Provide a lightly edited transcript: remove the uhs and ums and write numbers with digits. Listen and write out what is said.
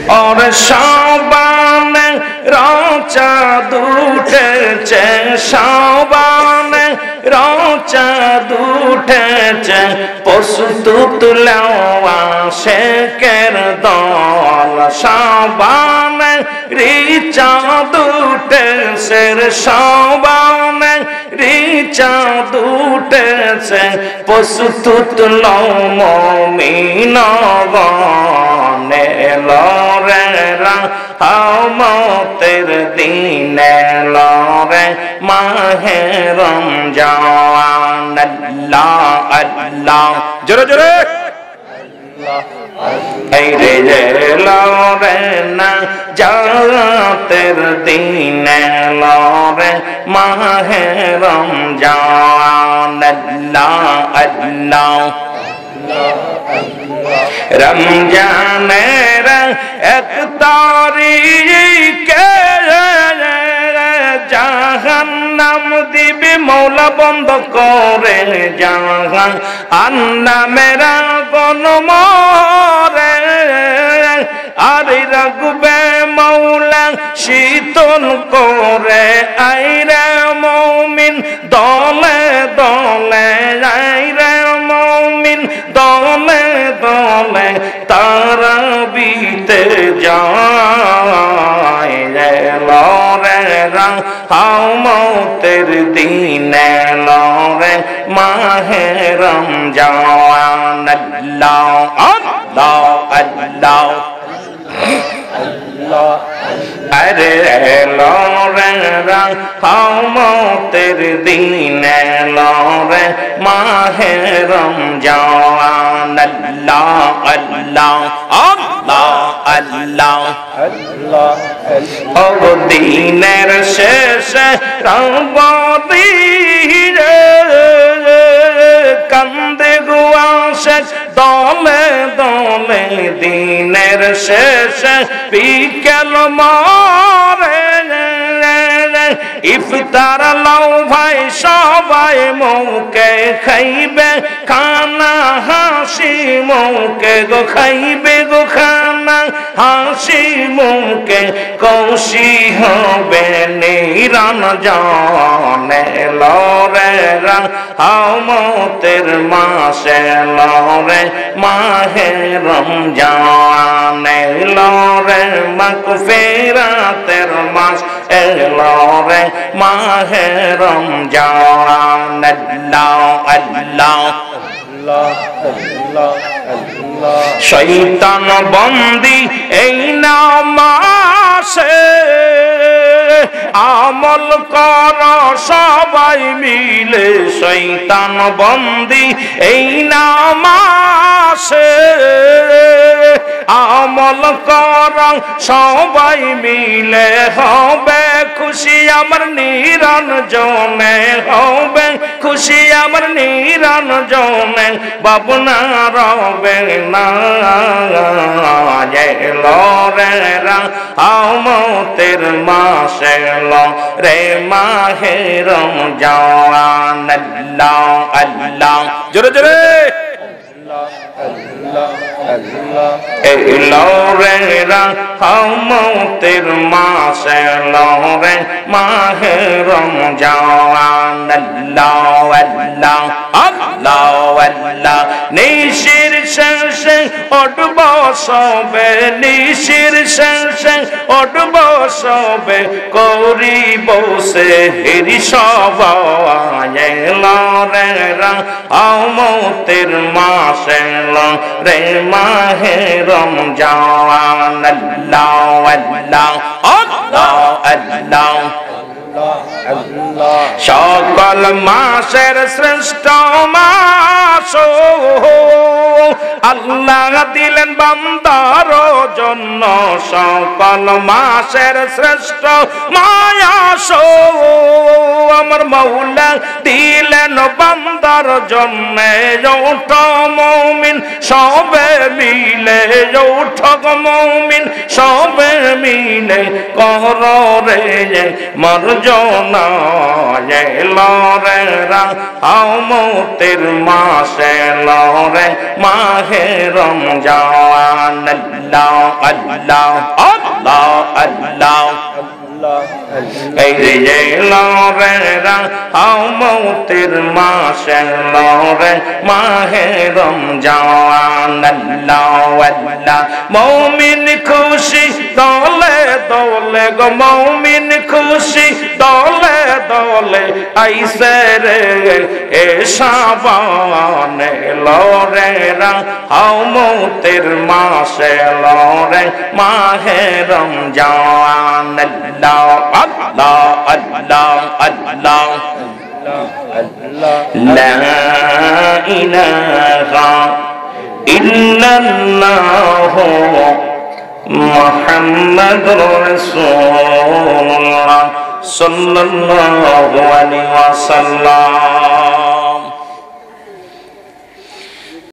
और शाबान चाँद उठेছে শাবান চাঁদ উঠেছে প্রস্তুত লেওয়া শেখের দল শাবান চাঁদ উঠেছে শাবান চাঁদ উঠেছে প্রস্তুত লও মুমিনগণ লরে রাহমতের দিনে লরে মাহে রমজান আল্লাহ আল্লাহ জোরে জোরে এই রে লরে না জাতের দিনে লরে মাহে রমজান আল্লাহ আল্লাহ রমজানের এক তারিখে জাহান্নাম দিবে মৌলা বন্ধ করে জাহান্নামের আগুন মরে আর রাখবে মৌলা শীতল করে আইরে মুমিন দলে দলে আইরে মুমিন দলে দলে তারা বিতে যায় লরে রাহমতের দিনে লরে মাহে রমজান আল্লাহ আল্লাহ আল্লাহ আরে লরে রাহমতের দিনে লরে মাহে রমজান আল্লাহ আল্লাহ আল্লাহ আল্লাহ আল্লাহ ও দিনের শেষে রবদিরে কান্দে গুয়াশে দলে দলে দিনের শেষে বিকেল মরে ইফতার লও ভাই সবাই মৌকে খাইবে খানা হাসি মৌকে গো খাইবে গো খানা হাসি মৌকে কৌশি হবে নিরঞ্জনে লরে রাহমতের মাসে লরে মাহে রমজানে লরে মাগফিরাতের মাস লরে মাহে রমজান আল্লাহ আল্লাহ শয়তান বন্দি এই নামাসে আমল কর সবাই মিলে শয়তান বন্দি এই নামাসে আমল কর সবাই মিলে হবে খুশি আমার নিরঞ্জনে হবে খুশি আমার নিরঞ্জনে ভাবনা রবে না লরে রাহমতের মাসে রে মাহে রমজান আল্লাহ আল্লাহ জোরে জোরে লরে রাহমতের মাসে লরে মাহে রমজান আল্লাহ আল্লাহ আল্লাহ আল্লাহ নিশির শেষে উঠব সবে নিশির শেষে উঠব সবে করিব সেহরি সবাই লরে রাহমতের মাসে রে মাহে রমজান আল্লাহ আল্লাহ আল্লাহ আল্লাহ সকল মাসের শ্রেষ্ঠ মাস আল্লাহ দিলেন বান্দার জন্য সকল মাসের শ্রেষ্ঠ মায়াস আমার মৌলা দিলেন বান্দার জন্য ওঠ মুমিন সবে মিলে ওঠ মুমিন সবে মিলে কর রে মর্জনা লরে রাহমতের মাসে লরে মাহে মাহে রমজান আল্লাহ আল্লাহ আল্লাহ আল্লাহ এই যে লরেরা মৌতের মাসে লরে মাহে রমজান আল্লাহ আল্লাহ মৌমিন খুশি দলে দলে গো মৌমিন খুশি দলে দলে আইসে রে এ শাবানে লরেরা মৌতের মাসে লরে মাহে রমজান আল্লাহ আল্লাহ আল্লাহ আল্লাহ লা ইলাহা ইল্লাল্লাহ মুহাম্মাদুর রাসূলুল্লাহ সাল্লাল্লাহু আলাইহি ওয়াসাল্লাম